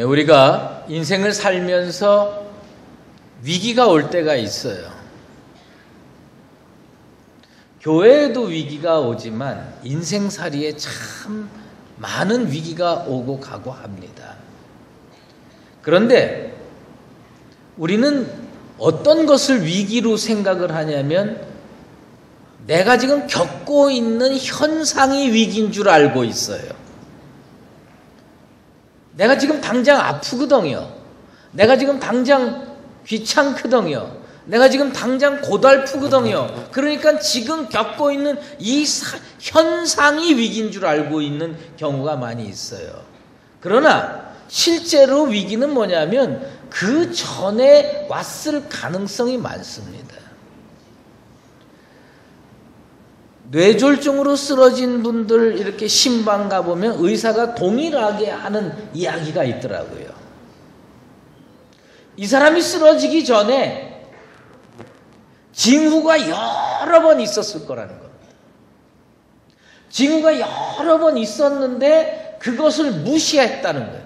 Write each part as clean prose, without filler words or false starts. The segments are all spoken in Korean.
우리가 인생을 살면서 위기가 올 때가 있어요. 교회에도 위기가 오지만 인생살이에 참 많은 위기가 오고 가고 합니다. 그런데 우리는 어떤 것을 위기로 생각을 하냐면 내가 지금 겪고 있는 현상이 위기인 줄 알고 있어요. 내가 지금 당장 아프거든요. 내가 지금 당장 귀찮거든요. 내가 지금 당장 고달프거든요. 그러니까 지금 겪고 있는 이 현상이 위기인 줄 알고 있는 경우가 많이 있어요. 그러나 실제로 위기는 뭐냐면 그 전에 왔을 가능성이 많습니다. 뇌졸중으로 쓰러진 분들 이렇게 신방 가보면 의사가 동일하게 하는 이야기가 있더라고요. 이 사람이 쓰러지기 전에 징후가 여러 번 있었을 거라는 겁니다. 징후가 여러 번 있었는데 그것을 무시했다는 거예요.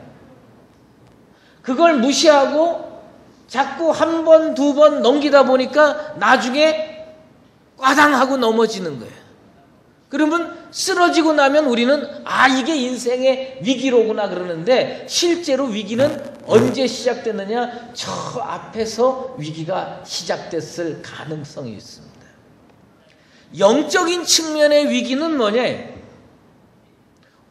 그걸 무시하고 자꾸 한 번, 두 번 넘기다 보니까 나중에 꽈당하고 넘어지는 거예요. 그러면 쓰러지고 나면 우리는 이게 인생의 위기로구나 그러는데 실제로 위기는 언제 시작됐느냐? 저 앞에서 위기가 시작됐을 가능성이 있습니다. 영적인 측면의 위기는 뭐냐?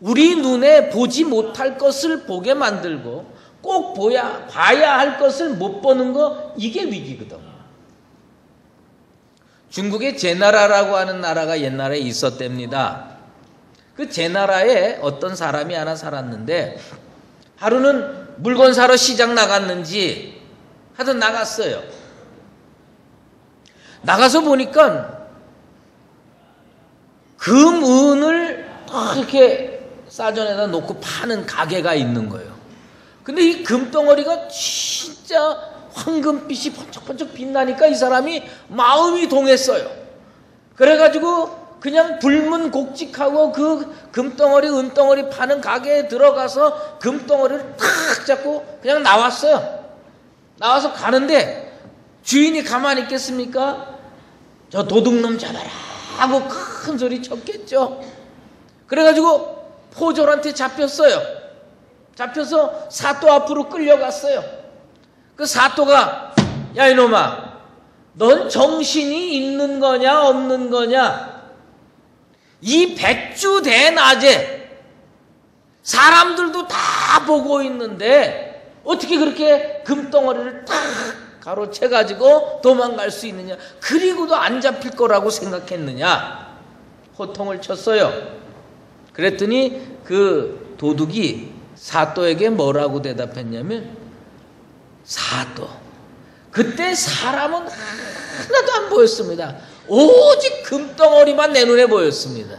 우리 눈에 보지 못할 것을 보게 만들고 꼭 봐야 할 것을 못 보는 거, 이게 위기거든요. 중국에 제나라라고 하는 나라가 옛날에 있었답니다. 그 제나라에 어떤 사람이 하나 살았는데 하루는 물건 사러 시장 나갔는지 하여튼 나갔어요. 나가서 보니까 금, 은을 이렇게 싸전에다 놓고 파는 가게가 있는 거예요. 근데 이 금덩어리가 진짜 황금빛이 번쩍번쩍 빛나니까 이 사람이 마음이 동했어요. 그래가지고 그냥 불문곡직하고 그 금덩어리, 은덩어리 파는 가게에 들어가서 금덩어리를 탁 잡고 그냥 나왔어요. 나와서 가는데 주인이 가만히 있겠습니까? 저 도둑놈 잡아라 하고 큰 소리 쳤겠죠. 그래가지고 포졸한테 잡혔어요. 잡혀서 사또 앞으로 끌려갔어요. 그 사또가 야 이놈아, 넌 정신이 있는 거냐 없는 거냐? 이 백주 대낮에 사람들도 다 보고 있는데 어떻게 그렇게 금덩어리를 딱 가로채가지고 도망갈 수 있느냐? 그리고도 안 잡힐 거라고 생각했느냐? 호통을 쳤어요. 그랬더니 그 도둑이 사또에게 뭐라고 대답했냐면, 사또, 그때 사람은 하나도 안 보였습니다. 오직 금덩어리만 내 눈에 보였습니다.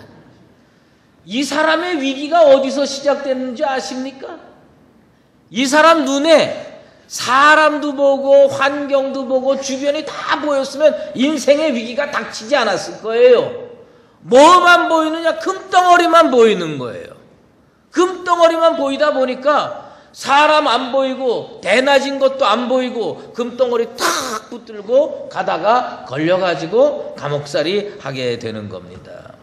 이 사람의 위기가 어디서 시작됐는지 아십니까? 이 사람 눈에 사람도 보고 환경도 보고 주변이 다 보였으면 인생의 위기가 닥치지 않았을 거예요. 뭐만 보이느냐? 금덩어리만 보이는 거예요. 금덩어리만 보이다 보니까 사람 안 보이고 대낮인 것도 안 보이고 금덩어리 탁 붙들고 가다가 걸려가지고 감옥살이 하게 되는 겁니다.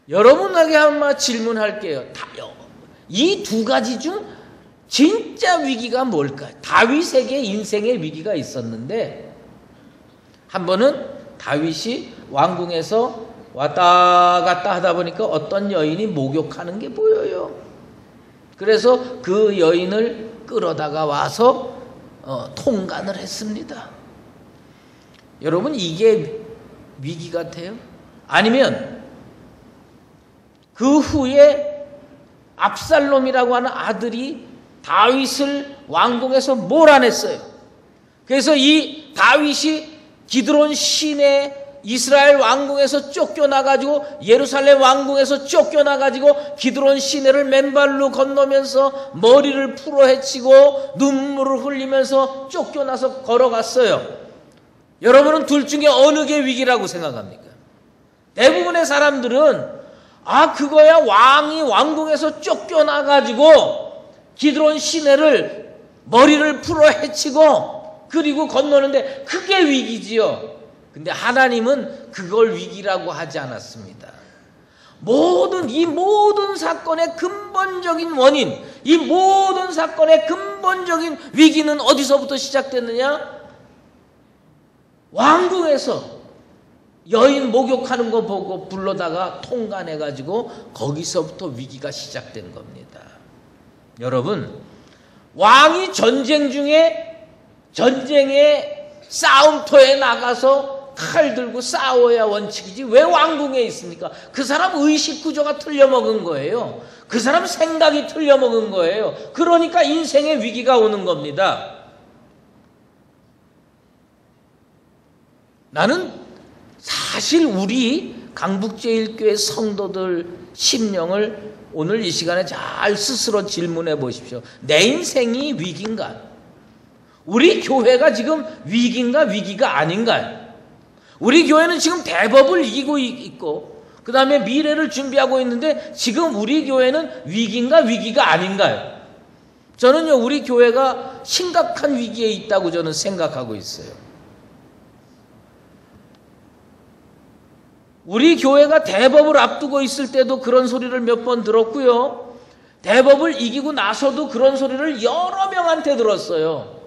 여러분에게 한번 질문할게요. 이 두 가지 중 진짜 위기가 뭘까요? 다윗에게 인생의 위기가 있었는데 한 번은 다윗이 왕궁에서 왔다 갔다 하다 보니까 어떤 여인이 목욕하는 게 보여요. 그래서 그 여인을 끌어다가 와서 통간을 했습니다. 여러분, 이게 위기 같아요? 아니면 그 후에 압살롬이라고 하는 아들이 다윗을 왕궁에서 몰아냈어요. 그래서 이 다윗이 기드론 시내 이스라엘 왕궁에서 쫓겨나가지고 예루살렘 왕궁에서 쫓겨나가지고 기드론 시내를 맨발로 건너면서 머리를 풀어헤치고 눈물을 흘리면서 쫓겨나서 걸어갔어요. 여러분은 둘 중에 어느 게 위기라고 생각합니까? 대부분의 사람들은 그거야 왕이 왕궁에서 쫓겨나가지고 기드론 시내를 머리를 풀어 헤치고 그리고 건너는데 그게 위기지요. 근데 하나님은 그걸 위기라고 하지 않았습니다. 이 모든 사건의 근본적인 원인, 이 모든 사건의 근본적인 위기는 어디서부터 시작됐느냐? 왕궁에서 여인 목욕하는 거 보고 불러다가 통간해가지고 거기서부터 위기가 시작된 겁니다. 여러분, 왕이 전쟁 중에 전쟁의 싸움터에 나가서 칼 들고 싸워야 원칙이지 왜 왕궁에 있습니까? 그 사람 의식 구조가 틀려먹은 거예요. 그 사람 생각이 틀려먹은 거예요. 그러니까 인생의 위기가 오는 겁니다. 나는 사실 우리 강북제일교회 성도들 심령을 오늘 이 시간에 잘 스스로 질문해 보십시오. 내 인생이 위기인가? 우리 교회가 지금 위기인가 위기가 아닌가요? 우리 교회는 지금 대법을 이기고 있고 그 다음에 미래를 준비하고 있는데 지금 우리 교회는 위기인가 위기가 아닌가요? 저는요 우리 교회가 심각한 위기에 있다고 저는 생각하고 있어요. 우리 교회가 대법을 앞두고 있을 때도 그런 소리를 몇 번 들었고요. 대법을 이기고 나서도 그런 소리를 여러 명한테 들었어요.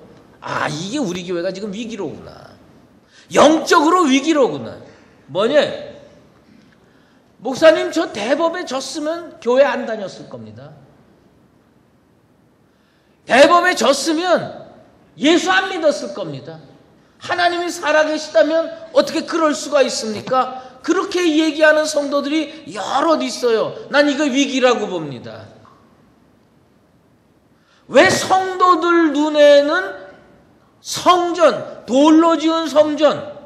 이게 우리 교회가 지금 위기로구나. 영적으로 위기로구나. 뭐냐? 목사님 저 대법에 졌으면 교회 안 다녔을 겁니다. 대법에 졌으면 예수 안 믿었을 겁니다. 하나님이 살아계시다면 어떻게 그럴 수가 있습니까? 그렇게 얘기하는 성도들이 여럿 있어요. 난 이거 위기라고 봅니다. 왜 성도들 눈에는 성전, 돌로 지은 성전,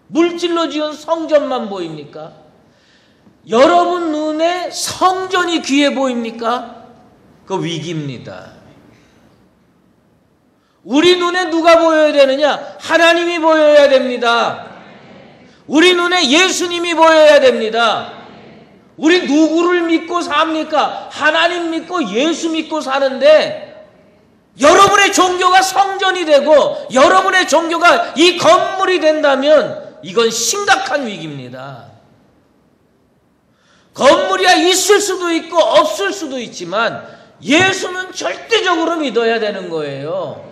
물질로 지은 성전만 보입니까? 여러분 눈에 성전이 귀해 보입니까? 그 위기입니다. 우리 눈에 누가 보여야 되느냐? 하나님이 보여야 됩니다. 우리 눈에 예수님이 보여야 됩니다. 우리 누구를 믿고 삽니까? 하나님 믿고 예수 믿고 사는데 여러분의 종교가 성전이 되고 여러분의 종교가 이 건물이 된다면 이건 심각한 위기입니다. 건물이야 있을 수도 있고 없을 수도 있지만 예수는 절대적으로 믿어야 되는 거예요.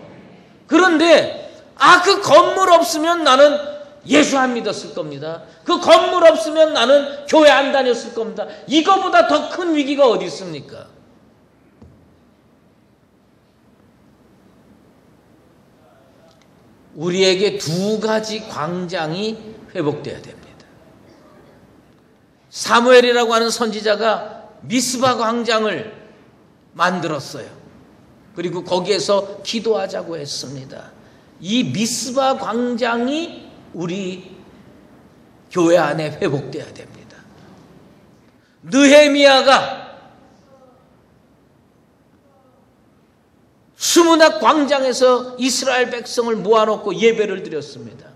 그런데 그 건물 없으면 나는 예수 안 믿었을 겁니다. 그 건물 없으면 나는 교회 안 다녔을 겁니다. 이거보다 더 큰 위기가 어디 있습니까? 우리에게 두 가지 광장이 회복돼야 됩니다. 사무엘이라고 하는 선지자가 미스바 광장을 만들었어요. 그리고 거기에서 기도하자고 했습니다. 이 미스바 광장이 우리 교회 안에 회복돼야 됩니다. 느헤미야가 수문학 광장에서 이스라엘 백성을 모아놓고 예배를 드렸습니다.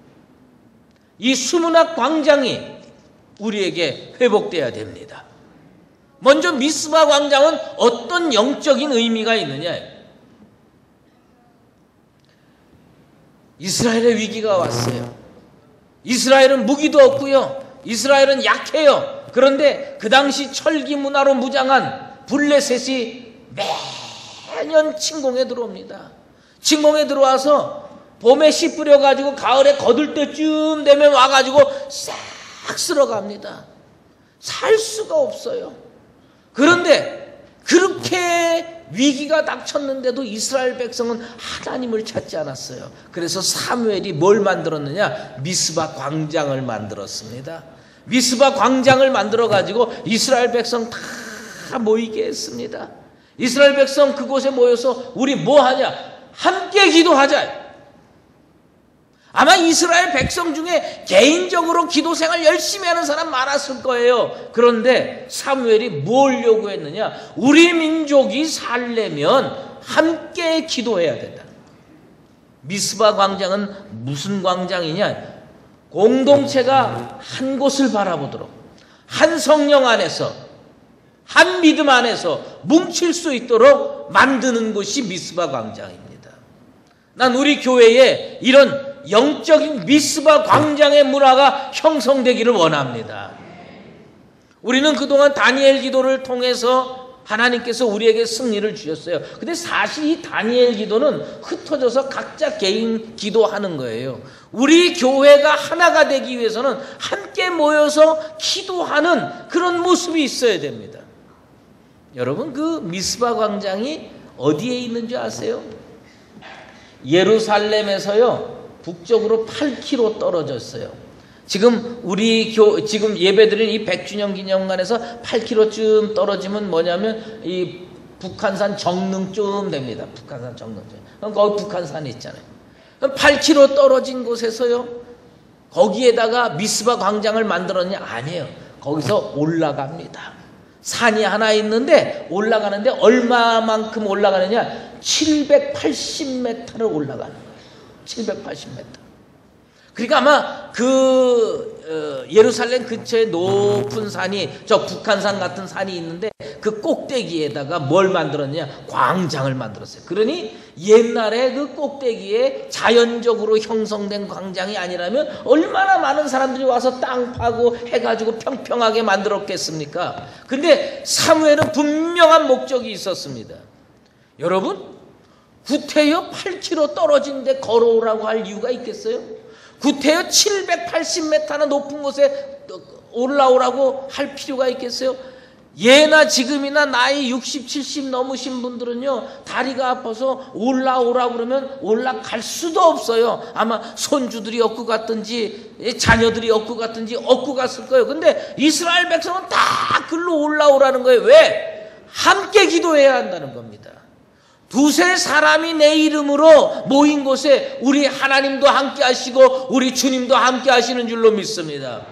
이 수문학 광장이 우리에게 회복돼야 됩니다. 먼저 미스바 광장은 어떤 영적인 의미가 있느냐? 이스라엘의 위기가 왔어요. 이스라엘은 무기도 없고요. 이스라엘은 약해요. 그런데 그 당시 철기 문화로 무장한 블레셋이 매년 침공에 들어옵니다. 침공에 들어와서 봄에 씨 뿌려가지고 가을에 거둘 때쯤 되면 와가지고 싹 쓸어갑니다. 살 수가 없어요. 그런데 그렇게 위기가 닥쳤는데도 이스라엘 백성은 하나님을 찾지 않았어요. 그래서 사무엘이 뭘 만들었느냐? 미스바 광장을 만들었습니다. 미스바 광장을 만들어가지고 이스라엘 백성 다 모이게 했습니다. 이스라엘 백성 그곳에 모여서 우리 뭐 하냐? 함께 기도하자. 아마 이스라엘 백성 중에 개인적으로 기도 생활 열심히 하는 사람 많았을 거예요. 그런데 사무엘이 뭘 요구했느냐? 우리 민족이 살려면 함께 기도해야 된다. 미스바 광장은 무슨 광장이냐? 공동체가 한 곳을 바라보도록, 한 성령 안에서 한 믿음 안에서 뭉칠 수 있도록 만드는 곳이 미스바 광장입니다. 난 우리 교회에 이런 영적인 미스바 광장의 문화가 형성되기를 원합니다. 우리는 그동안 다니엘 기도를 통해서 하나님께서 우리에게 승리를 주셨어요. 근데 사실 이 다니엘 기도는 흩어져서 각자 개인 기도하는 거예요. 우리 교회가 하나가 되기 위해서는 함께 모여서 기도하는 그런 모습이 있어야 됩니다. 여러분, 그 미스바 광장이 어디에 있는지 아세요? 예루살렘에서요 북쪽으로 8km 떨어져 있어요. 지금 지금 예배드린 이 100주년 기념관에서 8km쯤 떨어지면 뭐냐면 이 북한산 정릉쯤 됩니다. 북한산 정릉쯤. 그럼 거기 북한산이 있잖아요. 8km 떨어진 곳에서요 거기에다가 미스바 광장을 만들었냐? 아니에요. 거기서 올라갑니다. 산이 하나 있는데 올라가는데 얼마만큼 올라가느냐? 780m를 올라가는 거예요. 780m. 그러니까 아마 예루살렘 근처에 높은 산이 저 북한산 같은 산이 있는데 그 꼭대기에다가 뭘 만들었냐? 광장을 만들었어요. 그러니 옛날에 그 꼭대기에 자연적으로 형성된 광장이 아니라면 얼마나 많은 사람들이 와서 땅 파고 해가지고 평평하게 만들었겠습니까? 근데 사무엘은 분명한 목적이 있었습니다. 여러분, 구태여 8km 떨어진 데 걸어오라고 할 이유가 있겠어요? 구태여 780m나 높은 곳에 올라오라고 할 필요가 있겠어요? 예나 지금이나 나이 60, 70 넘으신 분들은요 다리가 아파서 올라오라고 그러면 올라갈 수도 없어요. 아마 손주들이 얻고 갔든지 자녀들이 얻고 갔든지 얻고 갔을 거예요. 근데 이스라엘 백성은 다 글로 올라오라는 거예요. 왜? 함께 기도해야 한다는 겁니다. 두세 사람이 내 이름으로 모인 곳에 우리 하나님도 함께 하시고 우리 주님도 함께 하시는 줄로 믿습니다.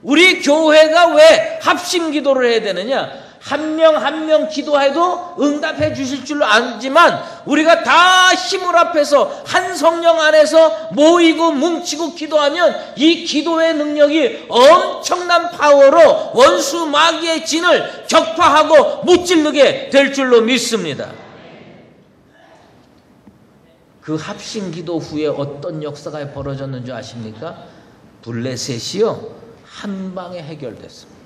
우리 교회가 왜 합심 기도를 해야 되느냐? 한 명 한 명 기도해도 응답해 주실 줄로 알지만 우리가 다 힘을 합해서 한 성령 안에서 모이고 뭉치고 기도하면 이 기도의 능력이 엄청난 파워로 원수 마귀의 진을 격파하고 무찌르게 될 줄로 믿습니다. 그 합심 기도 후에 어떤 역사가 벌어졌는 줄 아십니까? 블레셋이요 한 방에 해결됐습니다.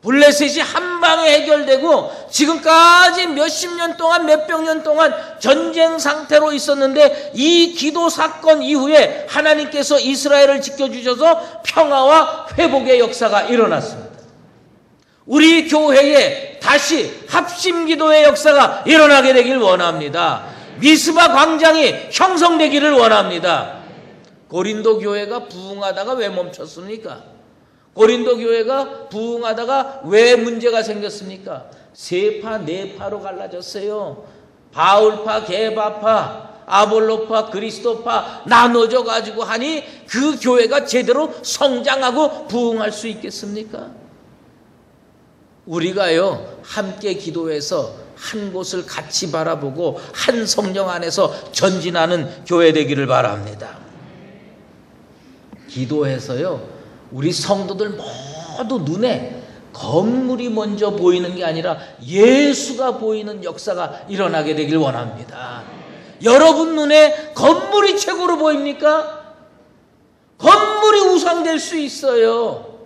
블레셋이 한 방에 해결되고 지금까지 몇십 년 동안 몇백 년 동안 전쟁 상태로 있었는데 이 기도 사건 이후에 하나님께서 이스라엘을 지켜주셔서 평화와 회복의 역사가 일어났습니다. 우리 교회에 다시 합심 기도의 역사가 일어나게 되길 원합니다. 미스바 광장이 형성되기를 원합니다. 고린도 교회가 부흥하다가 왜 멈췄습니까? 고린도 교회가 부흥하다가 왜 문제가 생겼습니까? 세파 네파로 갈라졌어요. 바울파, 게바파, 아볼로파, 그리스도파 나눠져 가지고 하니 그 교회가 제대로 성장하고 부흥할 수 있겠습니까? 우리가요 함께 기도해서 한 곳을 같이 바라보고 한 성령 안에서 전진하는 교회 되기를 바랍니다. 기도해서요 우리 성도들 모두 눈에 건물이 먼저 보이는 게 아니라 예수가 보이는 역사가 일어나게 되길 원합니다. 여러분 눈에 건물이 최고로 보입니까? 건물이 우상될 수 있어요.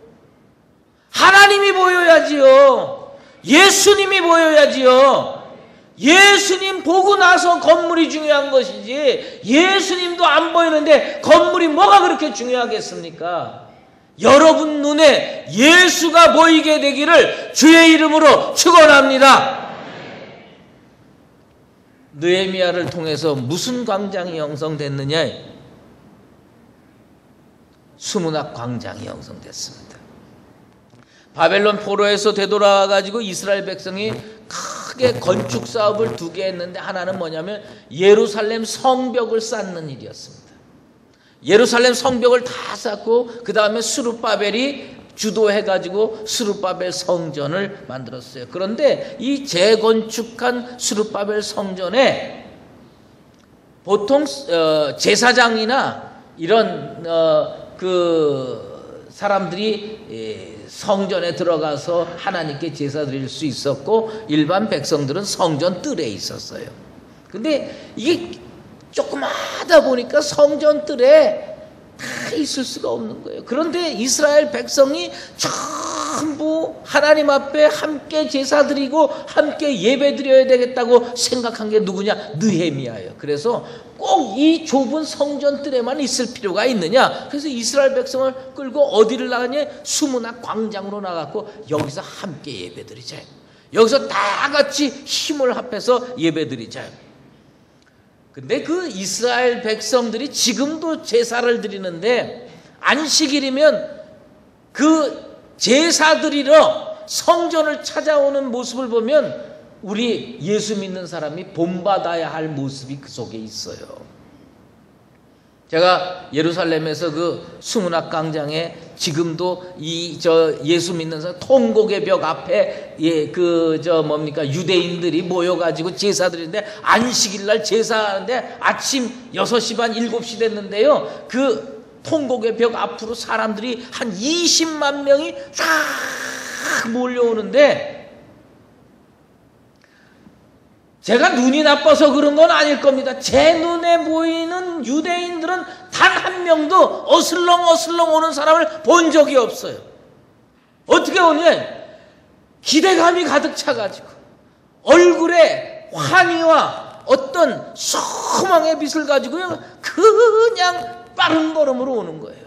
하나님이 보여야지요. 예수님이 보여야지요. 예수님 보고 나서 건물이 중요한 것이지 예수님도 안 보이는데 건물이 뭐가 그렇게 중요하겠습니까? 여러분 눈에 예수가 보이게 되기를 주의 이름으로 축원합니다. 느헤미야를 통해서 무슨 광장이 형성됐느냐? 수문학 광장이 형성됐습니다. 바벨론 포로에서 되돌아와 가지고 이스라엘 백성이 크게 건축 사업을 두 개 했는데 하나는 뭐냐면 예루살렘 성벽을 쌓는 일이었습니다. 예루살렘 성벽을 다 쌓고 그 다음에 스룹바벨이 주도해 가지고 스룹바벨 성전을 만들었어요. 그런데 이 재건축한 스룹바벨 성전에 보통 제사장이나 이런 그 사람들이 성전에 들어가서 하나님께 제사 드릴 수 있었고 일반 백성들은 성전 뜰에 있었어요. 근데 이게 조그마하다 보니까 성전 뜰에 다 있을 수가 없는 거예요. 그런데 이스라엘 백성이 전부 하나님 앞에 함께 제사 드리고 함께 예배 드려야 되겠다고 생각한 게 누구냐? 느헤미야예요. 그래서 꼭 이 좁은 성전 뜰에만 있을 필요가 있느냐? 그래서 이스라엘 백성을 끌고 어디를 나가냐? 수문학 광장으로 나갔고 여기서 함께 예배 드리자. 여기서 다 같이 힘을 합해서 예배 드리자. 근데 그 이스라엘 백성들이 지금도 제사를 드리는데 안식일이면 그 제사 드리러 성전을 찾아오는 모습을 보면 우리 예수 믿는 사람이 본받아야 할 모습이 그 속에 있어요. 제가 예루살렘에서 그 수문학 광장에 지금도 예수 믿는 사람 통곡의 벽 앞에 유대인들이 모여가지고 제사 드리는데 안식일 날 제사하는데 아침 6시 반 7시 됐는데요. 그 통곡의 벽 앞으로 사람들이 한 20만 명이 쫙 몰려오는데 제가 눈이 나빠서 그런 건 아닐 겁니다. 제 눈에 보이는 유대인들은 단 한 명도 어슬렁어슬렁 오는 사람을 본 적이 없어요. 어떻게 오냐? 기대감이 가득 차가지고 얼굴에 환희와 어떤 소망의 빛을 가지고 그냥 빠른 걸음으로 오는 거예요.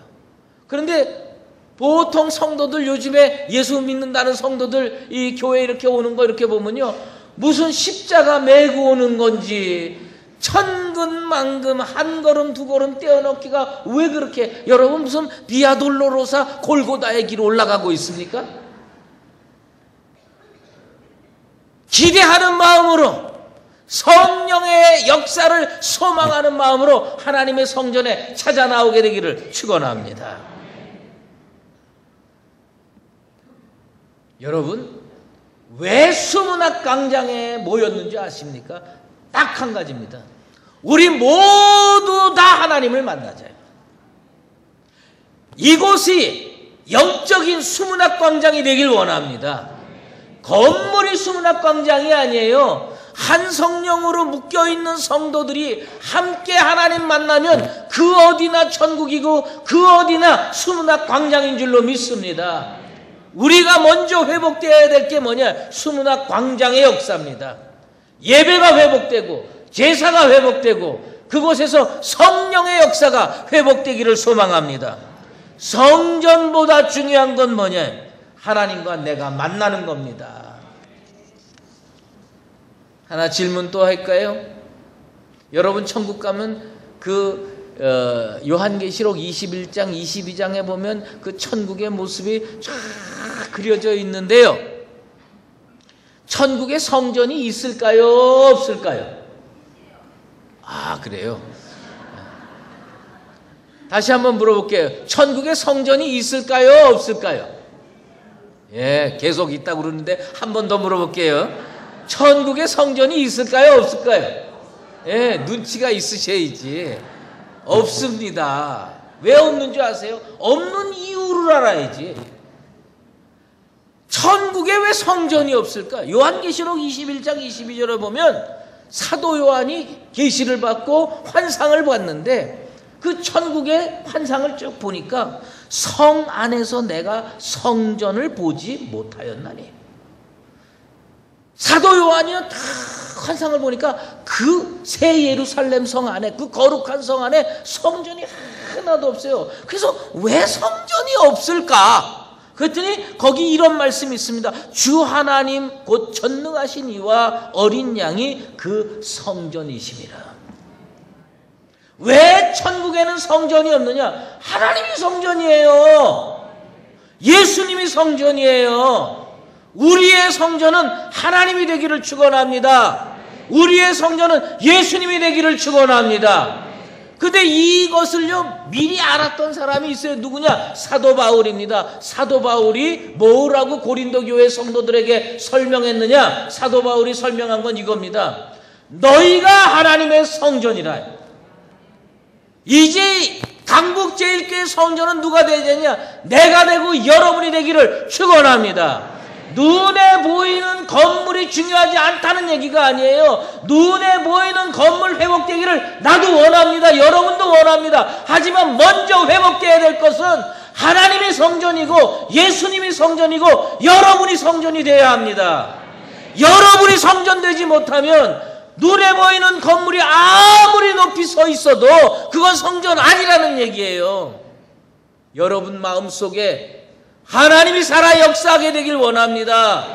그런데 보통 성도들 요즘에 예수 믿는다는 성도들 이 교회 이렇게 오는 거 이렇게 보면요. 무슨 십자가 메고 오는 건지 천근만금 한 걸음 두 걸음 떼어넣기가 왜 그렇게 여러분 무슨 비아 돌로로사 골고다의 길 올라가고 있습니까? 기대하는 마음으로 성령의 역사를 소망하는 마음으로 하나님의 성전에 찾아 나오게 되기를 축원합니다. 여러분 왜 수문학 광장에 모였는지 아십니까? 딱 한 가지입니다. 우리 모두 다 하나님을 만나자요. 이곳이 영적인 수문학 광장이 되길 원합니다. 건물이 수문학 광장이 아니에요. 한 성령으로 묶여있는 성도들이 함께 하나님 만나면 그 어디나 천국이고 그 어디나 수문학 광장인 줄로 믿습니다. 우리가 먼저 회복되어야 될 게 뭐냐? 수문학 광장의 역사입니다. 예배가 회복되고 제사가 회복되고 그곳에서 성령의 역사가 회복되기를 소망합니다. 성전보다 중요한 건 뭐냐? 하나님과 내가 만나는 겁니다. 하나 질문 또 할까요? 여러분 천국 가면 요한계시록 21장 22장에 보면 그 천국의 모습이 쫙 그려져 있는데요. 천국에 성전이 있을까요? 없을까요? 아, 그래요? 다시 한번 물어볼게요. 천국에 성전이 있을까요? 없을까요? 예, 계속 있다고 그러는데 한 번 더 물어볼게요. 천국에 성전이 있을까요? 없을까요? 예, 눈치가 있으셔야지. 없습니다. 왜 없는 줄 아세요? 없는 이유를 알아야지. 천국에 왜 성전이 없을까? 요한계시록 21장 22절에 보면 사도 요한이 계시를 받고 환상을 봤는데 그 천국의 환상을 쭉 보니까 성 안에서 내가 성전을 보지 못하였나니. 사도 요한이 다 환상을 보니까 그 새 예루살렘 성 안에 그 거룩한 성 안에 성전이 하나도 없어요. 그래서 왜 성전이 없을까? 그랬더니 거기 이런 말씀이 있습니다. 주 하나님 곧 전능하신 이와 어린 양이 그 성전이심이라. 왜 천국에는 성전이 없느냐? 하나님이 성전이에요. 예수님이 성전이에요. 우리의 성전은 하나님이 되기를 축원합니다. 우리의 성전은 예수님이 되기를 축원합니다. 근데 이것을요 미리 알았던 사람이 있어요. 누구냐? 사도 바울입니다. 사도 바울이 뭐라고 고린도 교회 성도들에게 설명했느냐? 사도 바울이 설명한 건 이겁니다. 너희가 하나님의 성전이라. 이제 강북제일교회 성전은 누가 되느냐? 내가 되고 여러분이 되기를 축원합니다. 눈에 보이는 건물이 중요하지 않다는 얘기가 아니에요. 눈에 보이는 건물 회복되기를 나도 원합니다. 여러분도 원합니다. 하지만 먼저 회복되어야 될 것은 하나님의 성전이고 예수님이 성전이고 여러분이 성전이 되어야 합니다. 여러분이 성전되지 못하면 눈에 보이는 건물이 아무리 높이 서 있어도 그건 성전 아니라는 얘기예요. 여러분 마음속에 하나님이 살아 역사하게 되길 원합니다.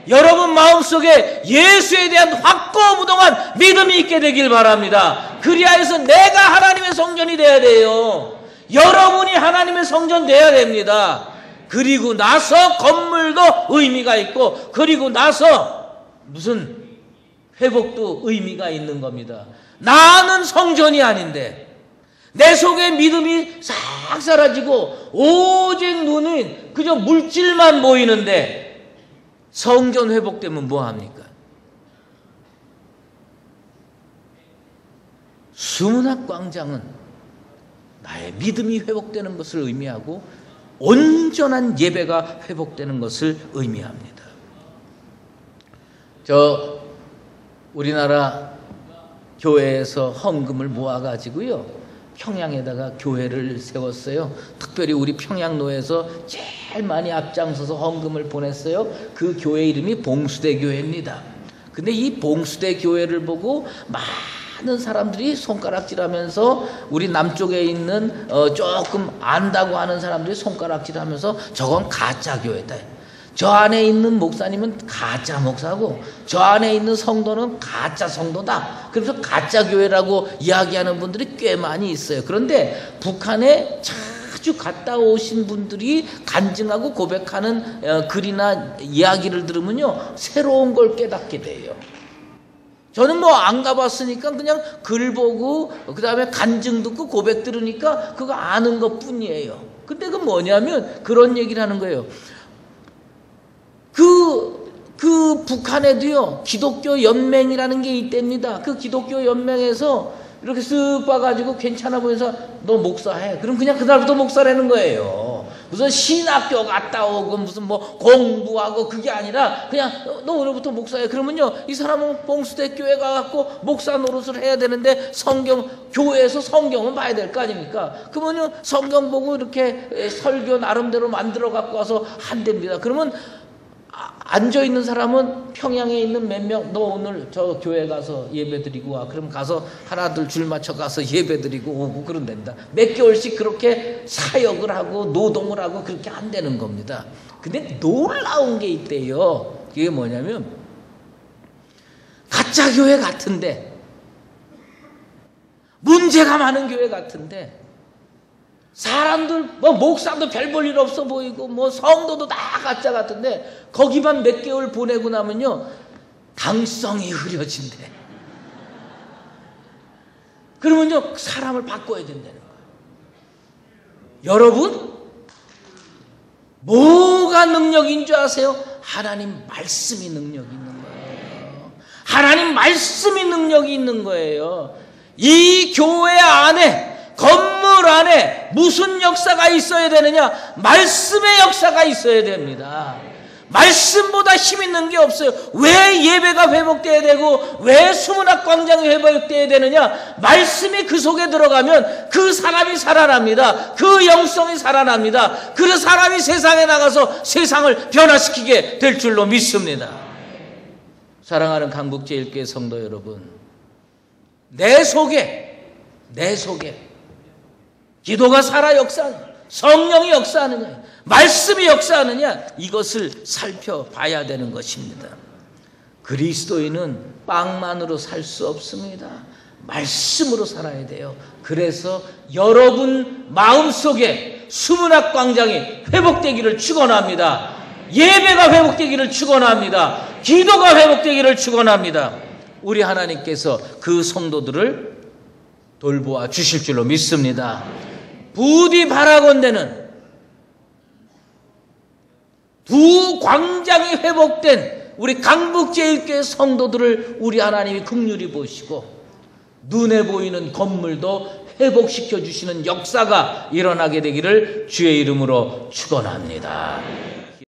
여러분 마음속에 예수에 대한 확고부동한 믿음이 있게 되길 바랍니다. 그리하여서 내가 하나님의 성전이 돼야 돼요. 여러분이 하나님의 성전 돼야 됩니다. 그리고 나서 건물도 의미가 있고, 그리고 나서 무슨 회복도 의미가 있는 겁니다. 나는 성전이 아닌데 내 속에 믿음이 싹 사라지고 오직 눈은 그저 물질만 보이는데 성전 회복되면 뭐합니까? 수문학 광장은 나의 믿음이 회복되는 것을 의미하고 온전한 예배가 회복되는 것을 의미합니다. 우리나라 교회에서 헌금을 모아가지고요, 평양에다가 교회를 세웠어요. 특별히 우리 평양로에서 제일 많이 앞장서서 헌금을 보냈어요. 그 교회 이름이 봉수대 교회입니다. 근데 이 봉수대 교회를 보고 많은 사람들이 손가락질하면서, 우리 남쪽에 있는 조금 안다고 하는 사람들이 손가락질하면서 저건 가짜 교회다, 저 안에 있는 목사님은 가짜 목사고 저 안에 있는 성도는 가짜 성도다, 그래서 가짜 교회라고 이야기하는 분들이 꽤 많이 있어요. 그런데 북한에 자주 갔다 오신 분들이 간증하고 고백하는 글이나 이야기를 들으면요, 새로운 걸 깨닫게 돼요. 저는 뭐 안 가봤으니까 그냥 글 보고 그 다음에 간증 듣고 고백 들으니까 그거 아는 것 뿐이에요. 근데 그 뭐냐면 그런 얘기를 하는 거예요. 그 북한에도요, 기독교 연맹이라는 게 있답니다. 그 기독교 연맹에서 이렇게 쓱 봐가지고 괜찮아 보여서 너 목사해. 그럼 그냥 그날부터 목사라는 거예요. 무슨 신학교 갔다 오고 무슨 뭐 공부하고 그게 아니라 그냥 너 오늘부터 목사해. 그러면요, 이 사람은 봉수대 교회 가갖고 목사 노릇을 해야 되는데 교회에서 성경은 봐야 될 거 아닙니까? 그러면요, 성경 보고 이렇게 설교 나름대로 만들어 갖고 와서 한답니다. 그러면 앉아있는 사람은 평양에 있는 몇 명, 너 오늘 저 교회 가서 예배 드리고 와. 그럼 가서 하나둘 줄 맞춰 가서 예배 드리고 오고 그런답니다. 몇 개월씩 그렇게 사역을 하고 노동을 하고 그렇게 한다는 겁니다. 근데 놀라운 게 있대요. 그게 뭐냐면 가짜 교회 같은데, 문제가 많은 교회 같은데, 사람들 뭐 목사도 별 볼 일 없어 보이고 뭐 성도도 다 가짜 같은데 거기만 몇 개월 보내고 나면요, 당성이 흐려진대. 그러면요, 사람을 바꿔야 된다는 거예요. 여러분, 뭐가 능력인 줄 아세요? 하나님 말씀이 능력이 있는 거예요. 하나님 말씀이 능력이 있는 거예요. 이 교회 안에, 건물 안에 무슨 역사가 있어야 되느냐? 말씀의 역사가 있어야 됩니다. 말씀보다 힘 있는 게 없어요. 왜 예배가 회복돼야 되고 왜 수문학 광장이 회복돼야 되느냐? 말씀이 그 속에 들어가면 그 사람이 살아납니다. 그 영성이 살아납니다. 그 사람이 세상에 나가서 세상을 변화시키게 될 줄로 믿습니다. 사랑하는 강북제일교회 성도 여러분, 내 속에 기도가 살아 역사하느냐, 성령이 역사하느냐, 말씀이 역사하느냐, 이것을 살펴봐야 되는 것입니다. 그리스도인은 빵만으로 살 수 없습니다. 말씀으로 살아야 돼요. 그래서 여러분 마음속에 수문학 광장이 회복되기를 축원합니다. 예배가 회복되기를 축원합니다. 기도가 회복되기를 축원합니다. 우리 하나님께서 그 성도들을 돌보아 주실 줄로 믿습니다. 부디 바라건대는 두 광장이 회복된 우리 강북제일교회 성도들을 우리 하나님이 긍휼히 보시고 눈에 보이는 건물도 회복시켜 주시는 역사가 일어나게 되기를 주의 이름으로 축원합니다.